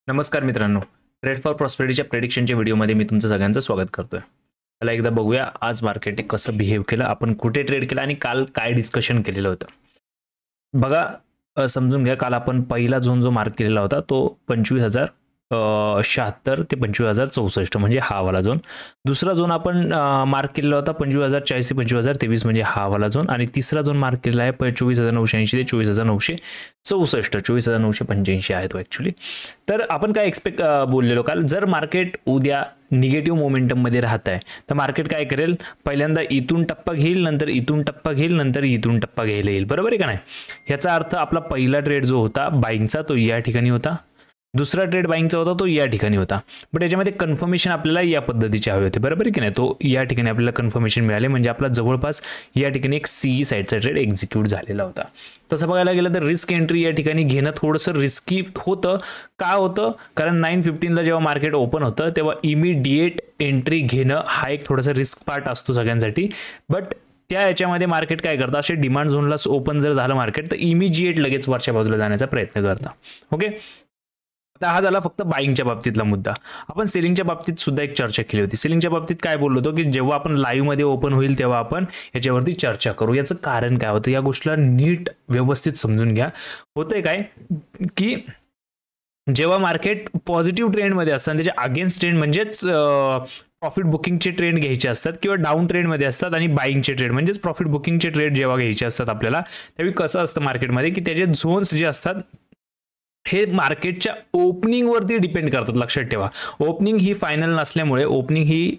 नमस्कार मित्रांनो, trade for प्रॉस्पेरिटीच्या प्रेडिक्शनच्या व्हिडिओमध्ये मी तुमचं सगळ्यांचं स्वागत करतोय. चला एकदा बघूया आज मार्केट कसं बिहेव केलं, आपण कुठे ट्रेड केलं आणि काल काय डिस्कशन केलेलं होतं. बघा, समजून घ्या, काल आपण पहिला झोन जो मार्क केलेला होता तो 25,076 ते 25,064 म्हणजे हा वाला झोन. दुसरा झोन आपण मार्क केलेला होता 25,040 ते 25,023 म्हणजे हा वाला झोन. आणि तिसरा झोन मार्क केलेला आहे 24,980 ते 24,964, 24,985 आहे तो ॲक्च्युली. तर आपण काय एक्सपेक्ट बोललेलो काल, जर मार्केट उद्या निगेटिव्ह मोमेंटम मध्ये राहत आहे तर मार्केट काय करेल, पहिल्यांदा इथून टप्पा घेईल, नंतर इथून टप्पा घेईल, नंतर इथून टप्पा घ्यायला येईल. बरोबर आहे का नाही? याचा अर्थ आपला पहिला ट्रेड जो होता बाईंगचा तो या ठिकाणी होता, दुसरा ट्रेड बाईंगचा होता तो या ठिकाणी होता. बट याच्यामध्ये कन्फर्मेशन आपल्याला या पद्धतीचे हवे होते. बरोबर आहे की नाही? तो या ठिकाणी आपल्याला कन्फर्मेशन मिळाले म्हणजे आपला जवळपास या ठिकाणी एक सी साईडचा ट्रेड एक्झिक्यूट झालेला होता. तसं बघायला गेलं तर रिस्क एंट्री या ठिकाणी घेणं थोडंसं रिस्की होतं. का होतं? कारण 9:15 जेव्हा मार्केट ओपन होतं तेव्हा इमिडिएट एंट्री घेणं हा एक थोडासा रिस्क पार्ट असतो सगळ्यांसाठी. बट त्या याच्यामध्ये मार्केट काय करतं, असे डिमांड झोनला ओपन जर झालं मार्केट तर इमिजिएट लगेच वरच्या बाजूला जाण्याचा प्रयत्न करतं. ओके, आता हा झाला फक्त बाईंगच्या बाबतीतला मुद्दा. आपण सेलिंगच्या बाबतीत सुद्धा एक चर्चा केली होती. सेलिंगच्या बाबतीत काय बोललो होतो की जेव्हा आपण लाईव्ह मध्ये ओपन होईल तेव्हा आपण याच्यावरती चर्चा करू. याचं कारण काय होतं या गोष्टीला नीट व्यवस्थित समजून घ्या. होतंय काय की जेव्हा मार्केट पॉझिटिव्ह ट्रेंडमध्ये असतं आणि त्याच्या अगेन्स्ट ट्रेंड म्हणजेच प्रॉफिट बुकिंगचे ट्रेंड घ्यायचे असतात किंवा डाऊन ट्रेंडमध्ये असतात आणि बाईंगचे ट्रेड म्हणजेच प्रॉफिट बुकिंगचे ट्रेड जेव्हा घ्यायचे असतात आपल्याला, त्यावेळी कसं असतं मार्केटमध्ये की त्याचे झोन्स जे असतात हे मार्केटच्या ओपनिंग वरती डिपेंड करतात. लक्षात ठेवा, ओपनिंग ही फायनल नसल्यामुळे ओपनिंग ही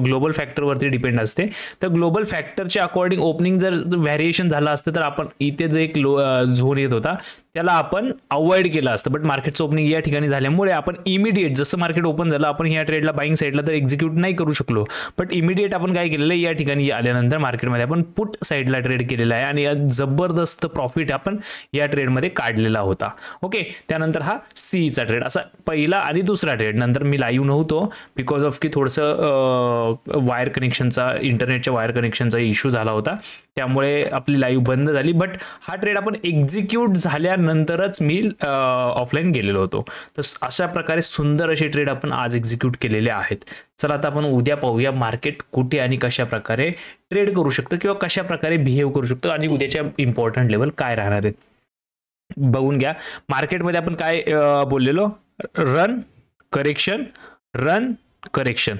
ग्लोबल फॅक्टरवरती डिपेंड असते. तर ग्लोबल फॅक्टरच्या अकॉर्डिंग ओपनिंग जर व्हॅरिएशन झालं असतं तर आपण इथे जो एक झोन येत होता त्याला आपण अवॉइड केलं असतं. बट मार्केटचं ओपनिंग या ठिकाणी झाल्यामुळे आपण इमिडिएट जसं मार्केट ओपन झालं आपण या ट्रेडला बाईंग साईडला तर एक्झिक्यूट नाही करू शकलो. बट इमिडिएट आपण काय केलेलं आहे, या ठिकाणी आल्यानंतर मार्केटमध्ये आपण पुट साईडला ट्रेड केलेला आहे आणि जबरदस्त प्रॉफिट आपण या ट्रेडमध्ये काढलेला होता. ओके, त्यानंतर हा सीचा ट्रेड असा पहिला आणि दुसरा ट्रेड. नंतर मी लाईव्ह नव्हतो बिकॉज ऑफ की थोडंसं वायर कनेक्शनचा, इंटरनेटच्या वायर कनेक्शनचा इश्यू झाला होता, त्यामुळे आपली लाईव्ह बंद झाली. बट हा ट्रेड आपण एक्झिक्यूट झाल्यानंतरच मी ऑफलाईन गेलेलो होतो. तर अशा प्रकारे सुंदर असे ट्रेड आपण आज एक्झिक्यूट केलेले आहेत. चला आता आपण उद्या पाहूया मार्केट कुठे आणि कशा प्रकारे ट्रेड करू शकतं किंवा कशा प्रकारे बिहेव करू शकतं आणि उद्याच्या इम्पॉर्टंट लेवल काय राहणार आहेत बघून घ्या. मार्केटमध्ये आपण काय बोललेलो, run correction, run correction.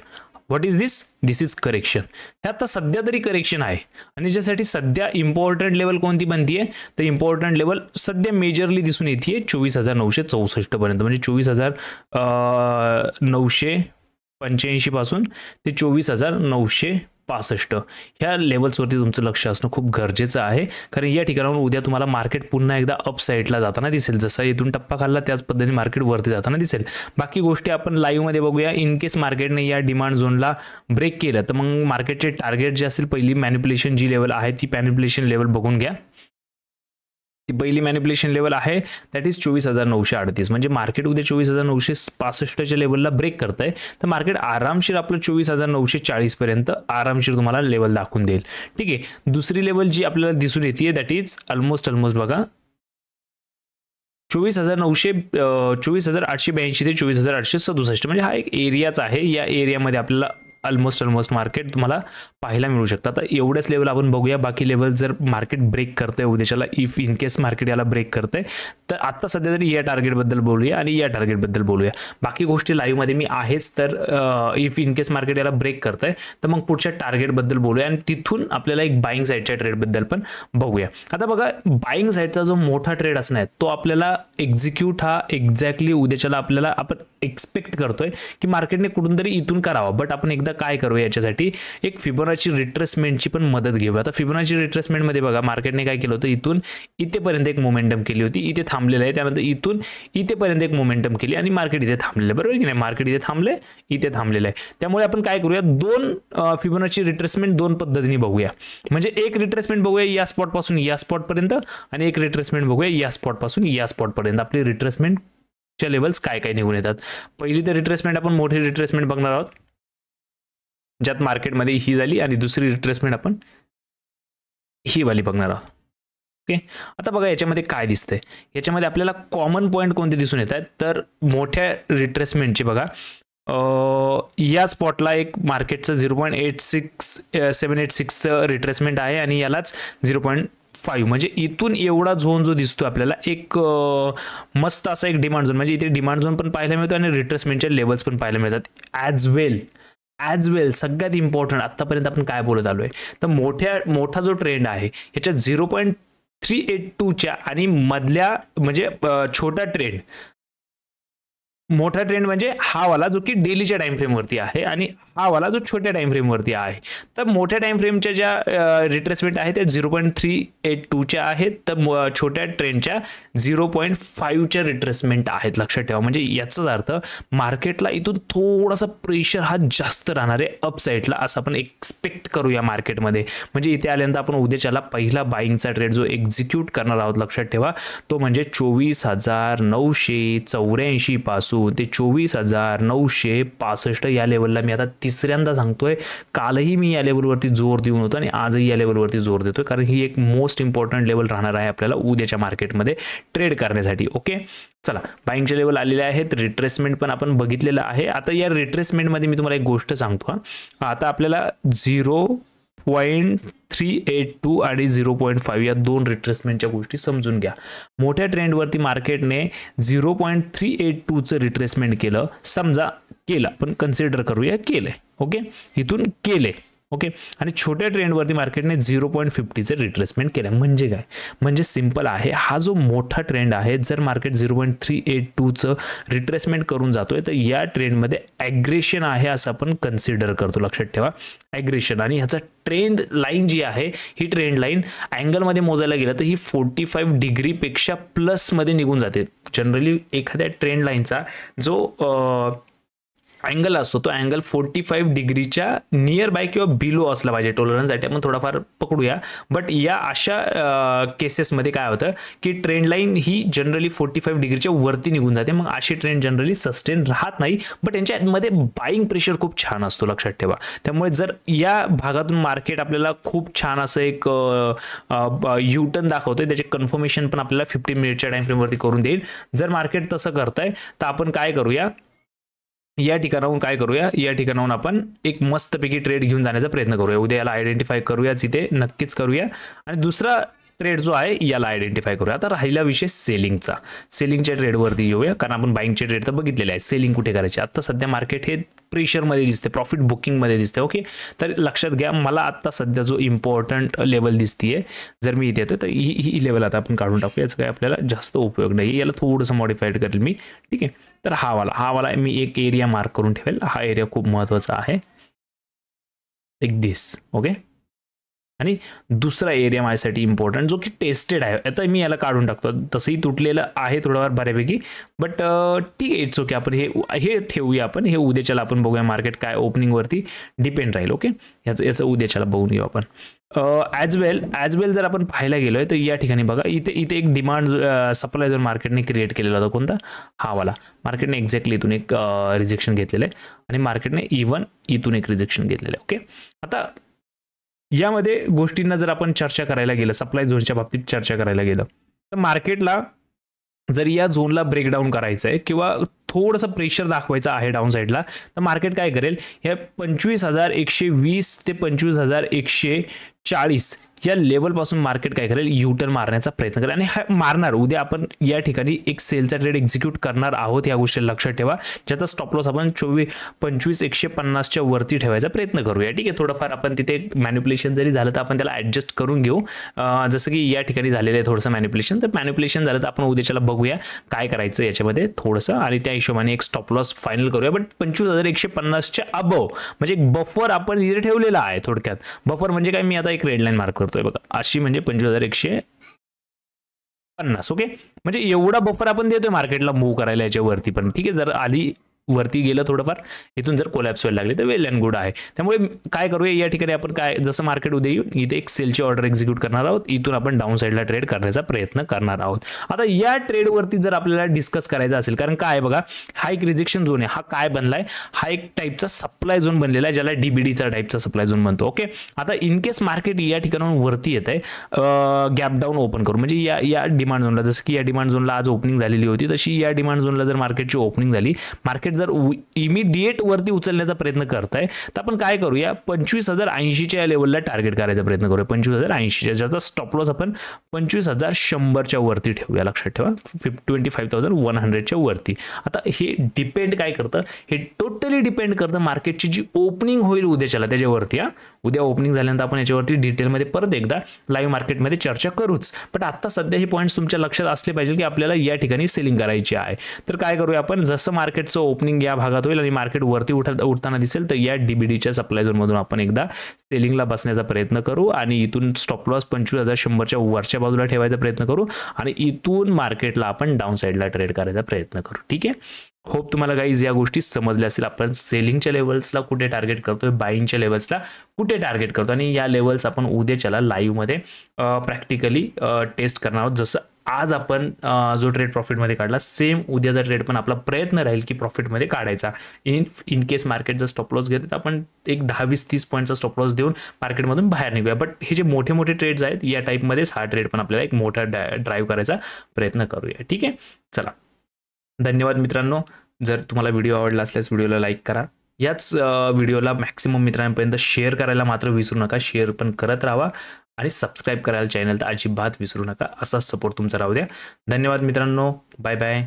What is this? This is correction. हे आता सध्या तरी करेक्शन आहे आणि ज्यासाठी सध्या इम्पॉर्टंट लेवल कोणती बनतीये तर इम्पॉर्टंट लेवल सध्या मेजरली दिसून येते 24,964 पर्यंत, म्हणजे 24,985 पासून ते 24,965 ह्या लेवल्सवरती तुमचं लक्ष असणं खूप गरजेचं आहे. कारण या ठिकाणाहून उद्या तुम्हाला मार्केट पुन्हा एकदा अप साईडला जाताना दिसेल. जसा इथून टप्पा खाल्ला त्याच पद्धतीने मार्केट वरती जाताना दिसेल. बाकी गोष्टी आपण लाईव्ह मध्ये बघूया. इन केस मार्केटने या डिमांड झोनला ब्रेक केलं तर मग मार्केटचे टार्गेट जे असेल, पहिली मॅनिप्युलेशन जी लेवल आहे ती मॅनिप्युलेशन लेवल बघून घ्या. ती पहिली मॅनिप्युलेशन लेवल आहे दॅट इज 24,938. म्हणजे मार्केट उद्या 24,965च्या लेवलला ब्रेक करत आहे तर मार्केट आरामशीर आपलं 24,940 पर्यंत आरामशीर तुम्हाला लेवल दाखवून देईल. ठीक आहे, दुसरी लेवल जी आपल्याला दिसून येते दॅट इज ऑलमोस्ट बघा 24,882 ते 24,867, म्हणजे हा एक एरियाच आहे. या एरियामध्ये आपल्याला ऑलमोस्ट मार्केट तुम्हाला पाहायला मिळू शकतं. आता एवढ्याच लेवल आपण बघूया. बाकी लेवल जर मार्केट ब्रेक करतंय उद्याच्याला, इफ इन केस मार्केट याला ब्रेक करतंय तर आता सध्या तरी या टार्गेटबद्दल बोलूया आणि या टार्गेटबद्दल बोलूया. बाकी गोष्टी लाईव्हमध्ये मी आहेच. तर इफ इन केस मार्केट याला ब्रेक करतंय तर मग पुढच्या टार्गेटबद्दल बोलूया आणि तिथून आपल्याला एक बाईंग साईडच्या ट्रेडबद्दल पण बघूया. आता बघा, बाईंग साईडचा जो मोठा ट्रेड असणार तो आपल्याला एक्झिक्यूट हा एक्झॅक्टली उद्याच्याला आपल्याला आपण एक्सपेक्ट करतोय की मार्केटने कुठून तरी इथून करावा. बट आपण एकदा काय करूया, याच्यासाठी एक फिबोनाची रिट्रेसमेंटची पण मदत घेऊया. आता फिबोनाची रिट्रेसमेंट मध्ये बघा मार्केटने काय केलं होतं, इथून इथेपर्यंत एक मोमेंटम केली होती, इथे थांबलेलं आहे. त्यानंतर इथून इथेपर्यंत एक मोमेंटम केली आणि मार्केट इथे थांबलेलं आहे. बरोबर की नाही? मार्केट इथे थांबले, इथे थांबलेलं आहे. त्यामुळे आपण काय करूया, दोन फिबोनाची रिट्रेसमेंट दोन पद्धतीने बघूया. म्हणजे एक रिट्रेसमेंट बघूया या स्पॉट पासून या स्पॉट पर्यंत आणि एक रिट्रेसमेंट बघूया या स्पॉट पासून या स्पॉट पर्यंत. आपली रिट्रेसमेंट च्या लेवल्स काय काय निघून येतात. पहिली तर रिट्रेसमेंट आपण मोठी रिट्रेसमेंट बघणार आहोत ज्यात मार्केटमध्ये ही झाली आणि दुसरी रिट्रेसमेंट आपण ही वाली बघणार आहोत. ओके, आता बघा याच्यामध्ये काय दिसतंय, याच्यामध्ये आपल्याला कॉमन पॉईंट कोणते दिसून येत आहेत, तर मोठ्या रिट्रेसमेंटची बघा या स्पॉटला एक मार्केटचं 0.786चं रिट्रेसमेंट आहे आणि यालाच 0.5, म्हणजे इथून एवढा झोन जो दिसतो आपल्याला एक मस्त असा एक डिमांड झोन, म्हणजे इथे डिमांड झोन पण पाहायला मिळतो आणि रिट्रेसमेंटच्या लेवल्स पण पाहायला मिळतात ॲज वेल. सगळ्यात इम्पॉर्टंट आत्तापर्यंत आपण काय बोलत आलोय, तर मोठा जो ट्रेंड आहे याच्या 0.382च्या आणि मधल्या म्हणजे मोठा ट्रेंड म्हणजे हा वाला जो की डेलीच्या टाइम फ्रेम वरती आहे आणि हा वाला जो छोट्या टाइम फ्रेम वरती आहे. तर मोठ्या टाइम फ्रेमच्या ज्या रिट्रेसमेंट आहे त्या 0.382च्या आहेत, तर छोट्या ट्रेंडच्या 0.5च्या रिट्रेसमेंट आहेत. लक्षात ठेवा, म्हणजे याचाच अर्थ मार्केटला इथून थोडासा प्रेशर हा जास्त राहणार आहे अपसाईडला, असं आपण एक्सपेक्ट करूया मार्केटमध्ये. म्हणजे इथे आल्यानंतर आपण उद्याच्याला पहिला बाईंगचा ट्रेड जो एक्झिक्यूट करणार आहोत, लक्षात ठेवा, तो म्हणजे 24,984 पासून ते 24,965 या लेवलला मी आता तिसऱ्यांदा सांगतोय. कालही मी या लेवलवरती जोर देऊन होतो आणि आजही या लेवलवरती जोर देतोय, कारण ही एक मोस्ट इम्पॉर्टंट लेवल राहणार आहे आपल्याला उद्याच्या मार्केटमध्ये ट्रेड करण्यासाठी. ओके, चला, बाईंगचे लेवल आलेले आहेत, रिट्रेसमेंट पण आपण बघितलेलं आहे. आता या रिट्रेसमेंटमध्ये मी तुम्हाला एक गोष्ट सांगतो. आता आपल्याला 0.382 आणि 0.5 या दोन रिट्रेसमेंटच्या गोष्टी समजून घ्या. मोठ्या ट्रेंडवरती मार्केटने 0.382चं रिट्रेसमेंट केलं, समजा केलं, पण कन्सिडर करूया केलंय. ओके, इथून केले. ओके, आणि छोट्या ट्रेंडवरती मार्केटने 0.50चं रिट्रेसमेंट केलं. म्हणजे काय, म्हणजे सिंपल आहे, हा जो मोठा ट्रेंड आहे, जर मार्केट 0.382चं रिट्रेसमेंट करून जातोय तर या ट्रेंडमध्ये ॲग्रेशन आहे असं आपण कन्सिडर करतो. लक्षात ठेवा, ॲग्रेशन. आणि ह्याचा ट्रेंड लाईन जी आहे, ही ट्रेंड लाईन अँगलमध्ये मोजायला गेलं तर ही 45 डिग्रीपेक्षा प्लसमध्ये निघून जाते. जनरली एखाद्या ट्रेंड लाईनचा जो अँगल असतो तो अँगल 45 डिग्रीच्या नियर बाय किंवा बिलो असला पाहिजे. टॉलरन्ससाठी आपण थोडाफार पकडूया, बट या अशा केसेसमध्ये काय होतं की ट्रेंड लाईन ही जनरली 45 डिग्रीच्या वरती निघून जाते. मग अशी ट्रेंड जनरली सस्टेन राहत नाही, बट यांच्यामध्ये बाईंग प्रेशर खूप छान असतो. लक्षात ठेवा, त्यामुळे जर या भागातून मार्केट आपल्याला खूप छान असं एक युटर्न दाखवतोय, त्याचे कन्फर्मेशन पण आपल्याला 15 मिनिटच्या टाइम फ्रेमवरती करून देईल. जर मार्केट तसं करतंय तर आपण काय करूया, या ठिकाणाहून आपण एक मस्तपैकी ट्रेड घेऊन जाण्याचा प्रयत्न करूया. उद्या याला आयडेंटिफाय करूयाच, इथे नक्कीच करूया. आणि दुसरा ट्रेड जो आहे याला आयडेंटिफाय करूया. आता राहिला विषय सेलिंगचा. सेलिंगच्या ट्रेडवरती येऊया, कारण आपण बाईंगचे ट्रेड तर बघितलेले आहे. सेलिंग कुठे करायचे, आता सध्या मार्केट हे प्रेशरमध्ये दिसते, प्रॉफिट बुकिंगमध्ये दिसते. ओके, तर लक्षात घ्या, मला आता सध्या जो इम्पॉर्टंट लेवल दिसतीये, जर मी इथे येतो तर ही लेवल आता आपण काढून टाकू. याचा काय आपल्याला जास्त उपयोग नाही, याला थोडंसं मॉडिफाईड करेल मी. ठीक आहे, तर हा वाला मी एक एरिया मार्क करून ठेवेल. हा एरिया खूप महत्त्वाचा आहे, लाईक दिस. ओके, आणि दुसरा एरिया माझ्यासाठी इम्पॉर्टंट जो की टेस्टेड आहे. आता मी याला काढून टाकतो, तसंही तुटलेलं आहे थोडंफार बऱ्यापैकी, बट ठीक आहे, इट्स ओके. आपण हे ठेवूया, आपण हे उद्याच्याला आपण बघूया. मार्केट काय ओपनिंगवरती डिपेंड राहील. ओके, याचं उद्याच्याला बघून घेऊ आपण. ॲज वेल जर आपण पाहायला गेलोय तर या ठिकाणी बघा, इथे एक डिमांड सप्लाय जर मार्केटने क्रिएट केलेला होता. कोणता, हा वाला. मार्केटने एक्झॅक्टली इथून एक रिजेक्शन घेतलेलं आहे आणि मार्केटने इव्हन इथून एक रिजेक्शन घेतलेलं आहे. ओके, आता यामध्ये गोष्टींना जर आपण चर्चा करायला गेलं, सप्लाय झोनच्या बाबतीत चर्चा करायला गेलं, तर मार्केटला जर या झोनला ब्रेकडाऊन करायचं आहे किंवा थोडंसं प्रेशर दाखवायचं आहे डाऊन साईडला, तर मार्केट काय करेल, या 25,120 ते 25,140 या लेवलपासून मार्केट काय करेल, युटर्न मारण्याचा प्रयत्न करेल. आणि हा मारणार. उद्या आपण या ठिकाणी एक सेलचा ट्रेड एक्झिक्यूट करणार आहोत, या गोष्टी लक्षात ठेवा, ज्याचा स्टॉप लॉस आपण 25,150च्या वरती ठेवायचा प्रयत्न करूया. ठीक आहे, थोडंफार आपण तिथे मॅनिप्युलेशन जरी झालं तर आपण त्याला ॲडजस्ट करून घेऊ, जसं की या ठिकाणी झालेलं आहे थोडंसं मॅनिप्युलेशन. तर मॅनिप्युलेशन झालं तर आपण उद्याच्याला बघूया काय करायचं याच्यामध्ये थोडंसं, आणि त्या हिशोबाने एक स्टॉप लॉस फायनल करूया. बट 25,150च्या अबव म्हणजे एक बफर आपण इथे ठेवलेला आहे. थोडक्यात बफर म्हणजे काय, मी आता एक रेड लाईन मार्क करतोय बघा, अशी म्हणजे 25,150. ओके, म्हणजे एवढा बफर आपण देतोय मार्केटला मूव्ह करायला याच्यावरती पण. ठीक आहे, जर आली वरती गेलं थोडंफार, इथून जर कोलॅप्स व्हायला लागली तर वेल अँड गुड आहे. त्यामुळे काय करूया या ठिकाणी आपण काय, जसं मार्केट उद्या येऊन इथे एक सेलची ऑर्डर एक्झिक्यूट करणार आहोत, इथून आपण डाऊन साईडला ट्रेड करण्याचा प्रयत्न करणार आहोत. आता या ट्रेडवरती जर आपल्याला डिस्कस करायचं असेल, कारण काय बघा, हा एक रिजेक्शन झोन आहे, हा काय बनलाय, हा एक टाईपचा सप्लाय झोन बनलेला आहे, ज्याला डीबीडीचा टाईपचा सप्लाय झोन म्हणतो. ओके, आता इन केस मार्केट या ठिकाणाहून वरती येत आहे, गॅप डाऊन ओपन करू, म्हणजे या डिमांड झोनला, जसं की या डिमांड झोनला आज ओपनिंग झालेली होती, तशी या डिमांड झोनला जर मार्केटची ओपनिंग झाली, मार्केट जर इमिडिएट वरती उचलण्याचा प्रयत्न करताय, तर आपण काय करूया, 25,080च्या लेवलला टार्गेट करायचा प्रयत्न करूया. 25,080च्या, ज्याचा स्टॉप लॉस आपण 25,100च्या वरती ठेवूया. लक्षात ठेवा, 25,100च्या वरती. आता हे डिपेंड काय करतं, हे टोटली डिपेंड करतं मार्केटची जी ओपनिंग होईल उद्याच्याला त्याच्यावरती. उद्या ओपनिंग झाल्यानंतर आपण याच्यावरती डिटेलमध्ये परत एकदा लाईव्ह मार्केटमध्ये चर्चा करूच. पण आता सध्या हे पॉईंट्स तुमच्या लक्षात असले पाहिजे की आपल्याला या ठिकाणी सेलिंग करायची आहे. तर काय करूया आपण, जसं मार्केटचं ओपनिंग या भागात होईल आणि मार्केट वरती उठताना दिसेल, तर या डीबीडीच्या सप्लाय झोन मधून आपण एकदा सेलिंगला बसण्याचा प्रयत्न करू आणि इथून स्टॉप लॉस 25,100च्या वरच्या बाजूला ठेवायचा प्रयत्न करू आणि इथून मार्केटला आपण डाऊन साईडला ट्रेड करायचा प्रयत्न करू. ठीक आहे, होप तुम्हाला गाईज या गोष्टी समजल्या असतील. आपण सेलिंगच्या लेवल्सला कुठे टार्गेट करतोय, बाईंगच्या लेवल्सला कुठे टार्गेट करतो, आणि या लेवल्स आपण उद्याच्याला लाईव्हमध्ये प्रॅक्टिकली टेस्ट करणार आहोत. जसं आज आपण जो ट्रेड प्रॉफिटमध्ये काढला, सेम उद्याचा ट्रेड पण आपला प्रयत्न राहील की प्रॉफिटमध्ये काढायचा. इन केस मार्केट जर स्टॉप लॉस घेते तर आपण एक 10-20-30 पॉईंटचा स्टॉप लॉस देऊन मार्केटमधून बाहेर निघूया. बट हे जे मोठे मोठे ट्रेड्स आहेत, या टाईपमध्येच हा ट्रेड पण आपल्याला एक मोठा ड्राईव्ह करायचा प्रयत्न करूया. ठीक आहे, चला, धन्यवाद मित्रांनो. जर तुम्हाला व्हिडिओ आवडला असल्यास व्हिडिओला लाईक करा. याच व्हिडिओला मॅक्सिमम मित्रांपर्यंत शेअर करायला मात्र विसरू नका. शेअर पण करत राहा आणि सबस्क्राईब करायला चॅनल तर अजिबात विसरू नका. असाच सपोर्ट तुमचा राहू द्या. धन्यवाद मित्रांनो, बाय बाय.